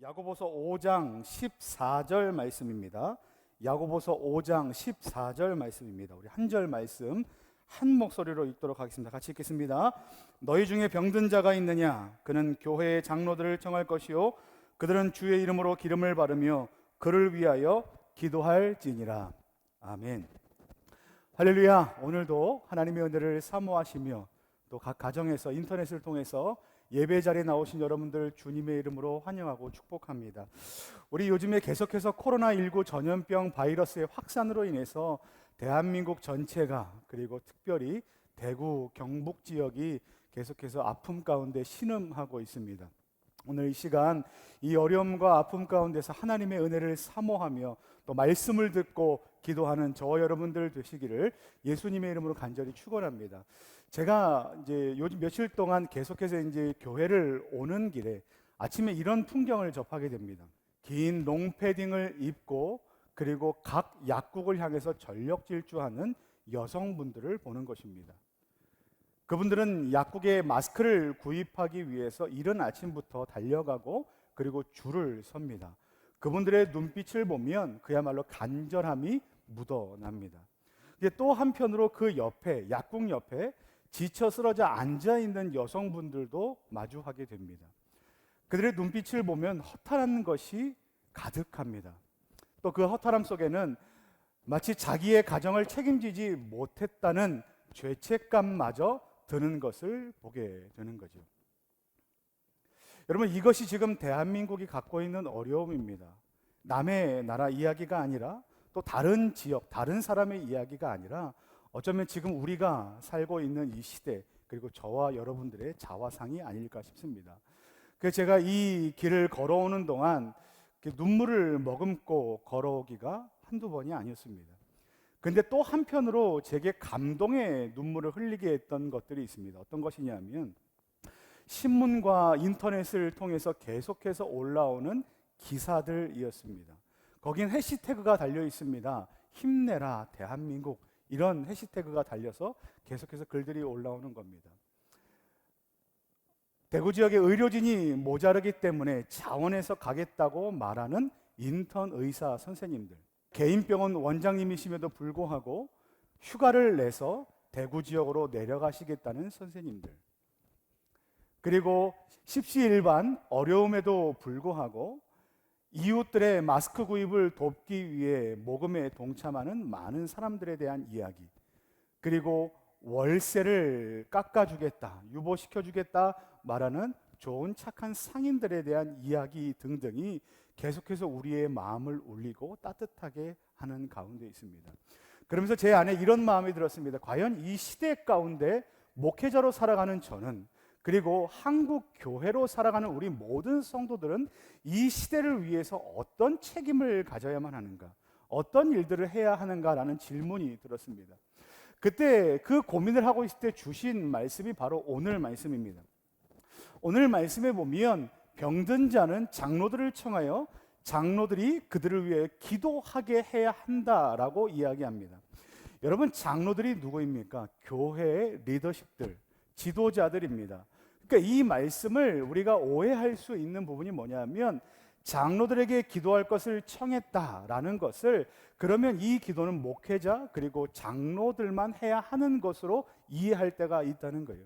야고보서 5장 14절 말씀입니다. 야고보서 5장 14절 말씀입니다. 우리 한 절 말씀 한 목소리로 읽도록 하겠습니다. 같이 읽겠습니다. 너희 중에 병든 자가 있느냐? 그는 교회의 장로들을 청할 것이요 그들은 주의 이름으로 기름을 바르며 그를 위하여 기도할지니라. 아멘. 할렐루야. 오늘도 하나님의 은혜를 사모하시며 또 각 가정에서 인터넷을 통해서 예배 자리에 나오신 여러분들 주님의 이름으로 환영하고 축복합니다. 우리 요즘에 계속해서 코로나19 전염병 바이러스의 확산으로 인해서 대한민국 전체가 그리고 특별히 대구 경북 지역이 계속해서 아픔 가운데 신음하고 있습니다. 오늘 이 시간 이 어려움과 아픔 가운데서 하나님의 은혜를 사모하며 또 말씀을 듣고 기도하는 저와 여러분들 되시기를 예수님의 이름으로 간절히 축원합니다. 제가 이제 요즘 며칠 동안 계속해서 이제 교회를 오는 길에 아침에 이런 풍경을 접하게 됩니다. 긴 롱패딩을 입고 그리고 각 약국을 향해서 전력 질주하는 여성분들을 보는 것입니다. 그분들은 약국에 마스크를 구입하기 위해서 이른 아침부터 달려가고 그리고 줄을 섭니다. 그분들의 눈빛을 보면 그야말로 간절함이 묻어납니다. 또 한편으로 그 옆에 약국 옆에 지쳐 쓰러져 앉아있는 여성분들도 마주하게 됩니다. 그들의 눈빛을 보면 허탈한 것이 가득합니다. 또 그 허탈함 속에는 마치 자기의 가정을 책임지지 못했다는 죄책감마저 드는 것을 보게 되는 거죠. 여러분, 이것이 지금 대한민국이 갖고 있는 어려움입니다. 남의 나라 이야기가 아니라 또 다른 지역, 다른 사람의 이야기가 아니라 어쩌면 지금 우리가 살고 있는 이 시대 그리고 저와 여러분들의 자화상이 아닐까 싶습니다. 그래서 제가 이 길을 걸어오는 동안 눈물을 머금고 걸어오기가 한두 번이 아니었습니다. 근데 또 한편으로 제게 감동의 눈물을 흘리게 했던 것들이 있습니다. 어떤 것이냐면 신문과 인터넷을 통해서 계속해서 올라오는 기사들이었습니다. 거긴 해시태그가 달려 있습니다. 힘내라 대한민국, 이런 해시태그가 달려서 계속해서 글들이 올라오는 겁니다. 대구 지역의 의료진이 모자르기 때문에 자원해서 가겠다고 말하는 인턴 의사 선생님들, 개인병원 원장님이심에도 불구하고 휴가를 내서 대구 지역으로 내려가시겠다는 선생님들, 그리고 십시일반 어려움에도 불구하고 이웃들의 마스크 구입을 돕기 위해 모금에 동참하는 많은 사람들에 대한 이야기, 그리고 월세를 깎아주겠다, 유보시켜주겠다 말하는 좋은 착한 상인들에 대한 이야기 등등이 계속해서 우리의 마음을 울리고 따뜻하게 하는 가운데 있습니다. 그러면서 제 안에 이런 마음이 들었습니다. 과연 이 시대 가운데 목회자로 살아가는 저는, 그리고 한국 교회로 살아가는 우리 모든 성도들은 이 시대를 위해서 어떤 책임을 가져야만 하는가, 어떤 일들을 해야 하는가라는 질문이 들었습니다. 그때 그 고민을 하고 있을 때 주신 말씀이 바로 오늘 말씀입니다. 오늘 말씀에 보면 병든 자는 장로들을 청하여 장로들이 그들을 위해 기도하게 해야 한다라고 이야기합니다. 여러분, 장로들이 누구입니까? 교회의 리더십들, 지도자들입니다. 그러니까 이 말씀을 우리가 오해할 수 있는 부분이 뭐냐면 장로들에게 기도할 것을 청했다라는 것을, 그러면 이 기도는 목회자 그리고 장로들만 해야 하는 것으로 이해할 때가 있다는 거예요.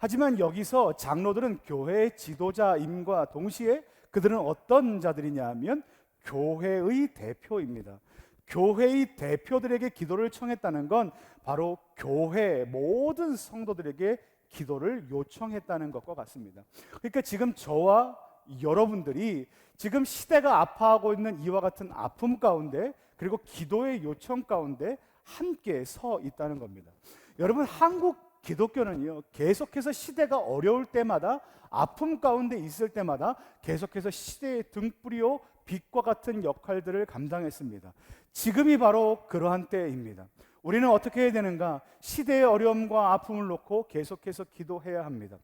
하지만 여기서 장로들은 교회의 지도자임과 동시에 그들은 어떤 자들이냐 하면 교회의 대표입니다. 교회의 대표들에게 기도를 청했다는 건 바로 교회 모든 성도들에게 기도를 요청했다는 것과 같습니다. 그러니까 지금 저와 여러분들이 지금 시대가 아파하고 있는 이와 같은 아픔 가운데 그리고 기도의 요청 가운데 함께 서 있다는 겁니다. 여러분, 한국 기독교는요, 계속해서 시대가 어려울 때마다, 아픔 가운데 있을 때마다 계속해서 시대의 등불이요 빛과 같은 역할들을 감당했습니다. 지금이 바로 그러한 때입니다. 우리는 어떻게 해야 되는가? 시대의 어려움과 아픔을 놓고 계속해서 기도해야 합니다.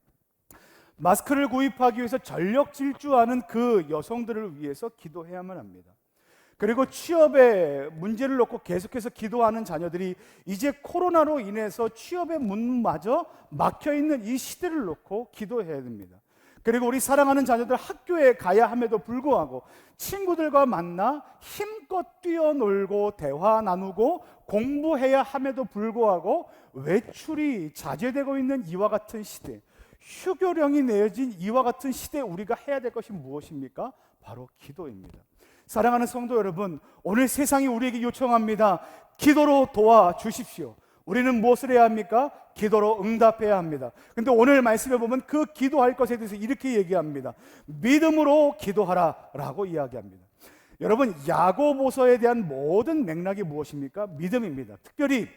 마스크를 구입하기 위해서 전력 질주하는 그 여성들을 위해서 기도해야만 합니다. 그리고 취업의 문제를 놓고 계속해서 기도하는 자녀들이 이제 코로나로 인해서 취업의 문마저 막혀있는 이 시대를 놓고 기도해야 됩니다. 그리고 우리 사랑하는 자녀들 학교에 가야 함에도 불구하고 친구들과 만나 힘껏 뛰어놀고 대화 나누고 공부해야 함에도 불구하고 외출이 자제되고 있는 이와 같은 시대, 휴교령이 내어진 이와 같은 시대에 우리가 해야 될 것이 무엇입니까? 바로 기도입니다. 사랑하는 성도 여러분, 오늘 세상이 우리에게 요청합니다. 기도로 도와주십시오. 우리는 무엇을 해야 합니까? 기도로 응답해야 합니다. 근데 오늘 말씀에 보면 그 기도할 것에 대해서 이렇게 얘기합니다. 믿음으로 기도하라 라고 이야기합니다. 여러분, 야고보서에 대한 모든 맥락이 무엇입니까? 믿음입니다. 특별히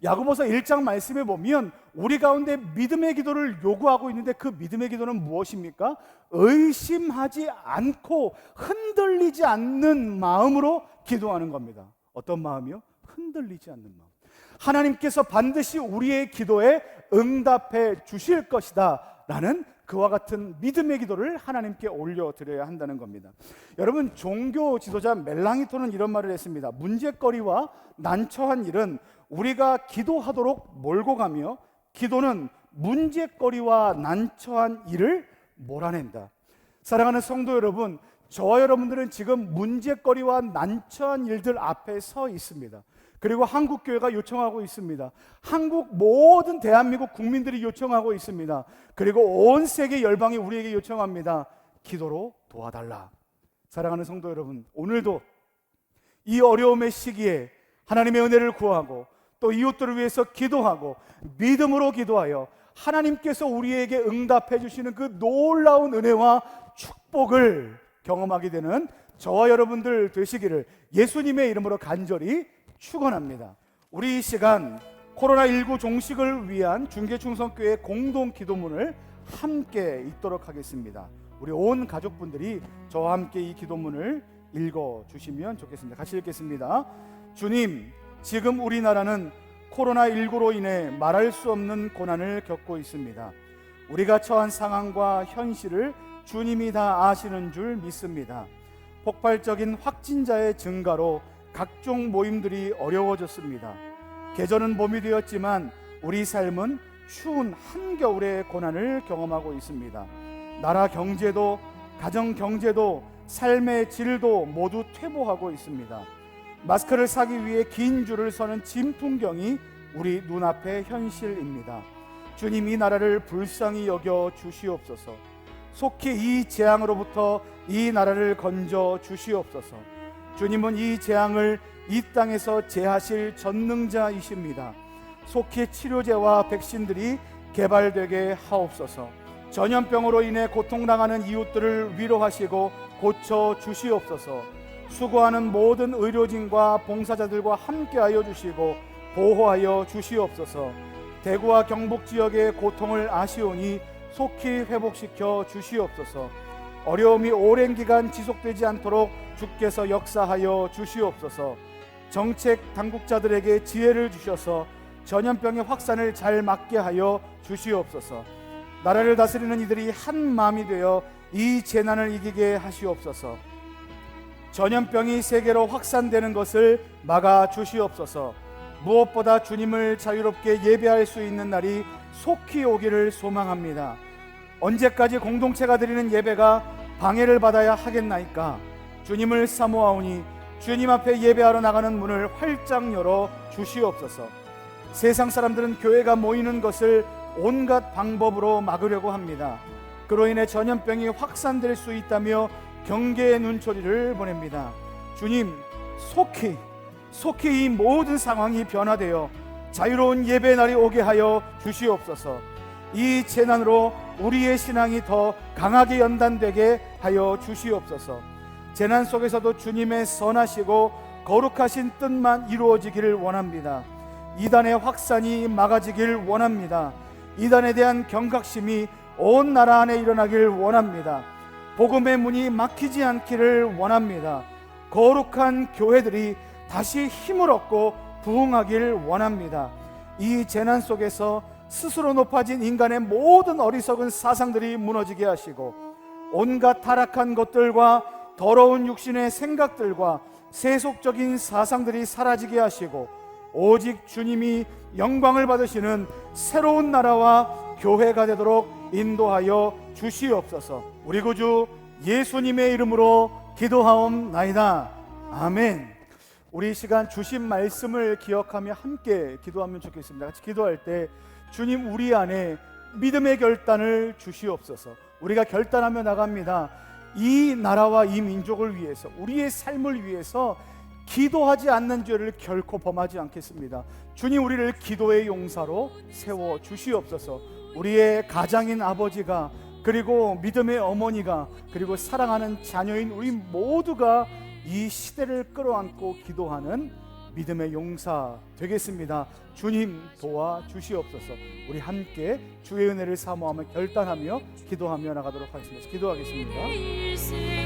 야고보서 1장 말씀에 보면 우리 가운데 믿음의 기도를 요구하고 있는데 그 믿음의 기도는 무엇입니까? 의심하지 않고 흔들리지 않는 마음으로 기도하는 겁니다. 어떤 마음이요? 흔들리지 않는 마음. 하나님께서 반드시 우리의 기도에 응답해 주실 것이다 라는 그와 같은 믿음의 기도를 하나님께 올려드려야 한다는 겁니다. 여러분, 종교 지도자 멜랑이톤은 이런 말을 했습니다. 문제거리와 난처한 일은 우리가 기도하도록 몰고 가며 기도는 문제거리와 난처한 일을 몰아낸다. 사랑하는 성도 여러분, 저와 여러분들은 지금 문제거리와 난처한 일들 앞에 서 있습니다. 그리고 한국교회가 요청하고 있습니다. 한국 모든 대한민국 국민들이 요청하고 있습니다. 그리고 온 세계 열방이 우리에게 요청합니다. 기도로 도와달라. 사랑하는 성도 여러분, 오늘도 이 어려움의 시기에 하나님의 은혜를 구하고 또 이웃들을 위해서 기도하고 믿음으로 기도하여 하나님께서 우리에게 응답해 주시는 그 놀라운 은혜와 축복을 경험하게 되는 저와 여러분들 되시기를 예수님의 이름으로 간절히 축원합니다. 우리 이 시간 코로나19 종식을 위한 중계충성교회 공동 기도문을 함께 읽도록 하겠습니다. 우리 온 가족분들이 저와 함께 이 기도문을 읽어주시면 좋겠습니다. 같이 읽겠습니다. 주님, 지금 우리나라는 코로나19로 인해 말할 수 없는 고난을 겪고 있습니다. 우리가 처한 상황과 현실을 주님이 다 아시는 줄 믿습니다. 폭발적인 확진자의 증가로 각종 모임들이 어려워졌습니다. 계절은 봄이 되었지만 우리 삶은 추운 한겨울의 고난을 경험하고 있습니다. 나라 경제도 가정 경제도 삶의 질도 모두 퇴보하고 있습니다. 마스크를 사기 위해 긴 줄을 서는 진풍경이 우리 눈앞의 현실입니다. 주님, 이 나라를 불쌍히 여겨 주시옵소서. 속히 이 재앙으로부터 이 나라를 건져 주시옵소서. 주님은 이 재앙을 이 땅에서 제하실 전능자이십니다. 속히 치료제와 백신들이 개발되게 하옵소서. 전염병으로 인해 고통당하는 이웃들을 위로하시고 고쳐 주시옵소서. 수고하는 모든 의료진과 봉사자들과 함께하여 주시고 보호하여 주시옵소서. 대구와 경북 지역의 고통을 아시오니 속히 회복시켜 주시옵소서. 어려움이 오랜 기간 지속되지 않도록 주께서 역사하여 주시옵소서. 정책 당국자들에게 지혜를 주셔서 전염병의 확산을 잘 막게 하여 주시옵소서. 나라를 다스리는 이들이 한 마음이 되어 이 재난을 이기게 하시옵소서. 전염병이 세계로 확산되는 것을 막아 주시옵소서. 무엇보다 주님을 자유롭게 예배할 수 있는 날이 속히 오기를 소망합니다. 언제까지 공동체가 드리는 예배가 방해를 받아야 하겠나이까? 주님을 사모하오니 주님 앞에 예배하러 나가는 문을 활짝 열어 주시옵소서. 세상 사람들은 교회가 모이는 것을 온갖 방법으로 막으려고 합니다. 그로 인해 전염병이 확산될 수 있다며 경계의 눈초리를 보냅니다. 주님, 속히 이 모든 상황이 변화되어 자유로운 예배 날이 오게 하여 주시옵소서. 이 재난으로 우리의 신앙이 더 강하게 연단되게 하여 주시옵소서. 재난 속에서도 주님의 선하시고 거룩하신 뜻만 이루어지기를 원합니다. 이단의 확산이 막아지길 원합니다. 이단에 대한 경각심이 온 나라 안에 일어나길 원합니다. 복음의 문이 막히지 않기를 원합니다. 거룩한 교회들이 다시 힘을 얻고 부흥하길 원합니다. 이 재난 속에서 스스로 높아진 인간의 모든 어리석은 사상들이 무너지게 하시고 온갖 타락한 것들과 더러운 육신의 생각들과 세속적인 사상들이 사라지게 하시고 오직 주님이 영광을 받으시는 새로운 나라와 교회가 되도록 인도하여 주시옵소서. 우리 구주 예수님의 이름으로 기도하옵나이다. 아멘. 우리 이 시간 주신 말씀을 기억하며 함께 기도하면 좋겠습니다. 같이 기도할 때 주님, 우리 안에 믿음의 결단을 주시옵소서. 우리가 결단하며 나갑니다. 이 나라와 이 민족을 위해서, 우리의 삶을 위해서 기도하지 않는 죄를 결코 범하지 않겠습니다. 주님, 우리를 기도의 용사로 세워 주시옵소서. 우리의 가장인 아버지가, 그리고 믿음의 어머니가, 그리고 사랑하는 자녀인 우리 모두가 이 시대를 끌어안고 기도하는 믿음의 용사 되겠습니다. 주님 도와 주시옵소서. 우리 함께 주의 은혜를 사모하며 결단하며 기도하며 나가도록 하겠습니다. 기도하겠습니다.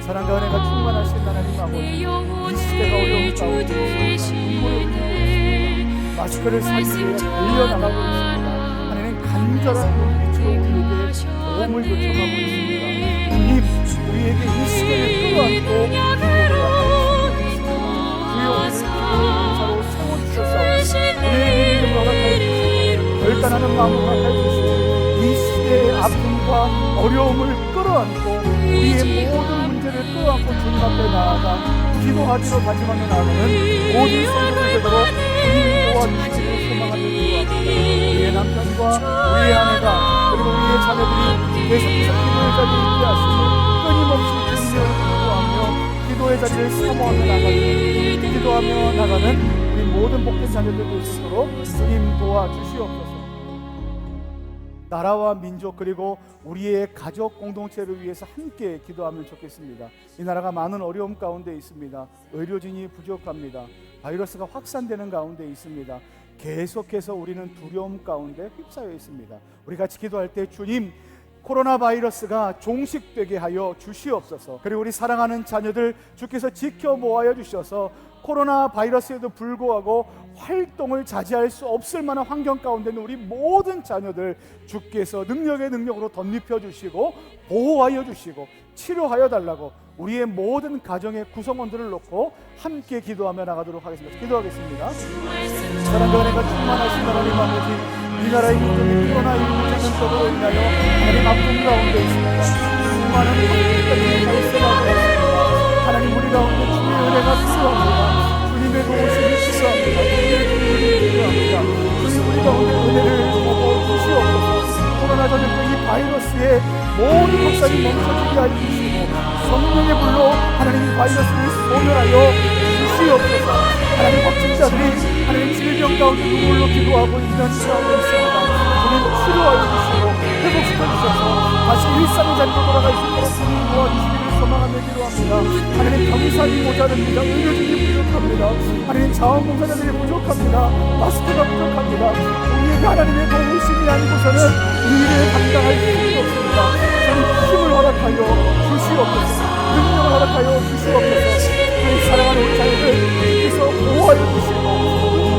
사랑과 은혜가 충만하신 하나님 아버지, 이 시대가 어려운 가운데 눈물을 흘리고 있습니다. 마스크를 사기 위해 달려나가고 있습니다. 하나님 간절한 눈빛으로 우리에게 도움을 요청하고 있습니다. 주님, 우리에게 이 시대를 끌어안고 기도하여 용사로 세워주셔서 우리의 믿음을 허락하여 결단하는 마음을 허락하여 주시고 이 시대의 아픔과 어려움을 끌어안고 우리의 모든 문제를 끌어안고 주님 앞에 나아가 기도하기로 다짐하며 나아가는 모든 성도들 되도록 주님 도와주시기를 소망하며 기도합니다. 우리의 남편과 우리의 아내가, 그리고 우리의 자녀들이 계속해서 기도의 자리에 있게 하시고 끊임없이 주님을 기도하며 기도의 자리를 사모하며 나가는, 기도하며 나가는 우리 모든 복된 자녀들도 있도록 주님 도와주시옵소서. 나라와 민족, 그리고 우리의 가족 공동체를 위해서 함께 기도하면 좋겠습니다. 이 나라가 많은 어려움 가운데 있습니다. 의료진이 부족합니다. 바이러스가 확산되는 가운데 있습니다. 계속해서 우리는 두려움 가운데 휩싸여 있습니다. 우리 같이 기도할 때 주님, 코로나 바이러스가 종식되게 하여 주시옵소서. 그리고 우리 사랑하는 자녀들 주께서 지켜보아여 주셔서 코로나 바이러스에도 불구하고 활동을 자제할 수 없을 만한 환경 가운데 있는 우리 모든 자녀들 주께서 능력의 능력으로 덧입혀 주시고 보호하여 주시고 치료하여 달라고 우리의 모든 가정의 구성원들을 놓고 함께 기도하며 나가도록 하겠습니다. 기도하겠습니다. 사랑과 은혜가 충만하신 하나님 아버지, 이 나라의 민족이 코로나19 전염병으로 인하여 하나님 아픔 가운데 있습니다. 수많은 고통들이 발생하고 있습니다. 하나님, 우리 가운데 주의 은혜가 필요합니다. 주님의 도우심이 필요합니다. 주님의 도우심이 필요합니다. 주님, 우리 가운데 은혜를 보고 주시옵소서. 코로나 전염병 이 바이러스의 모든 확산이 멈춰지게 하여 주시고 성령의 불로 하나님 바이러스를 소멸하여 주시옵소서. 하나님, 확진자들이 하나님 질병 가운데 눈물로 기도하고 있는 시간이 있습니다. 주님 치료하여 주시고 회복시켜 주셔서 다시 일상의 자리로 돌아갈 수 있도록 주님 도와주시기를 소망하며 기도합니다. 하나님, 병상이 모자릅니다. 의료진이 부족합니다. 하나님, 자원봉사자들이 부족합니다. 마스크가 부족합니다. 우리에게 하나님의 도우심이 아니고서는 이 일을 감당할 수 없습니다. 주님 힘을 허락하여 주시옵소서. 능력을 허락하여 주시옵소서. 우리 사랑하는 우리 자녀들 주께서 보호하여 주시고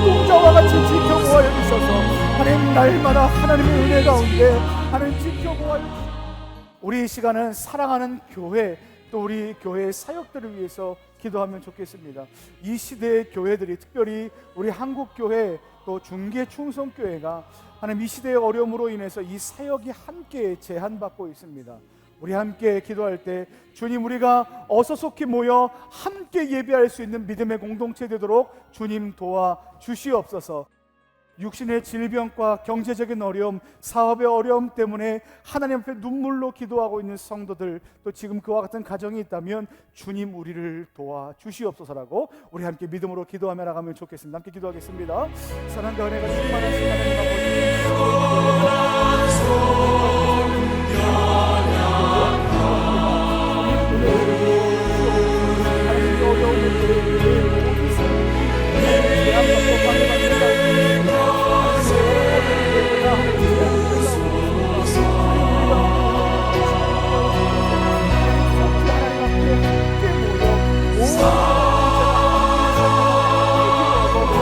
눈동자와 같이 지켜보아여 주셔서 하나님, 날마다 하나님의 은혜 가운데 하나님 지켜보아여 주시고 우리 이 시간은 사랑하는 교회, 또 우리 교회의 사역들을 위해서 기도하면 좋겠습니다. 이 시대의 교회들이, 특별히 우리 한국교회 또 중계충성교회가 하나님 이 시대의 어려움으로 인해서 이 사역이 함께 제한받고 있습니다. 우리 함께 기도할 때 주님, 우리가 어서속히 모여 함께 예배할 수 있는 믿음의 공동체 되도록 주님 도와 주시옵소서. 육신의 질병과 경제적인 어려움, 사업의 어려움 때문에 하나님 앞에 눈물로 기도하고 있는 성도들, 또 지금 그와 같은 가정이 있다면 주님 우리를 도와 주시옵소서라고 우리 함께 믿음으로 기도하며 나가면 좋겠습니다. 함께 기도하겠습니다. 사랑과 은혜가 충만하신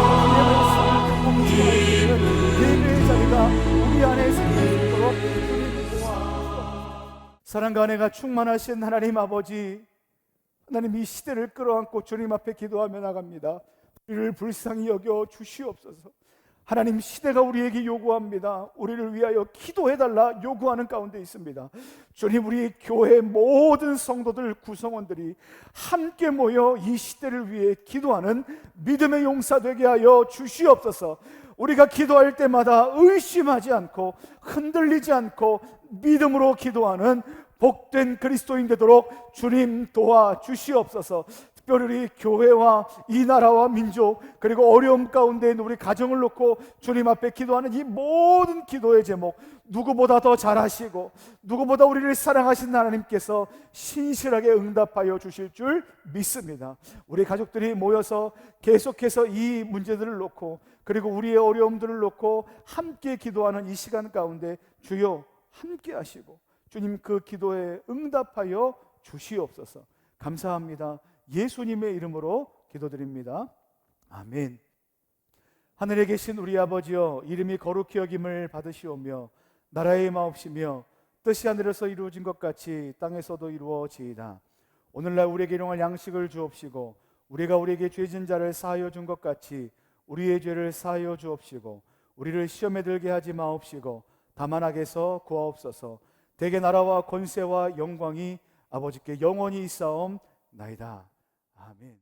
하나님 아버지, 사랑과 은혜가 충만하신 하나님 아버지, 하나님 이 시대를 끌어안고 주님 앞에 기도하며 나갑니다. 우리를 불쌍히 여겨 주시옵소서. 하나님, 시대가 우리에게 요구합니다. 우리를 위하여 기도해달라 요구하는 가운데 있습니다. 주님, 우리 교회 모든 성도들, 구성원들이 함께 모여 이 시대를 위해 기도하는 믿음의 용사 되게 하여 주시옵소서. 우리가 기도할 때마다 의심하지 않고 흔들리지 않고 믿음으로 기도하는 복된 그리스도인 되도록 주님 도와주시옵소서. 특별히 우리 교회와 이 나라와 민족, 그리고 어려움 가운데 있는 우리 가정을 놓고 주님 앞에 기도하는 이 모든 기도의 제목, 누구보다 더 잘하시고 누구보다 우리를 사랑하신 하나님께서 신실하게 응답하여 주실 줄 믿습니다. 우리 가족들이 모여서 계속해서 이 문제들을 놓고, 그리고 우리의 어려움들을 놓고 함께 기도하는 이 시간 가운데 주여 함께 하시고 주님 그 기도에 응답하여 주시옵소서. 감사합니다. 예수님의 이름으로 기도드립니다. 아멘. 하늘에 계신 우리 아버지여, 이름이 거룩히 여김을 받으시오며 나라의 마옵시며 뜻이 하늘에서 이루어진 것 같이 땅에서도 이루어지이다. 오늘날 우리에게 일용할 양식을 주옵시고 우리가 우리에게 죄진 자를 사하여 준 것 같이 우리의 죄를 사하여 주옵시고 우리를 시험에 들게 하지 마옵시고 다만 악에서 구하옵소서. 대개 나라와 권세와 영광이 아버지께 영원히 있사옵나이다. 아멘.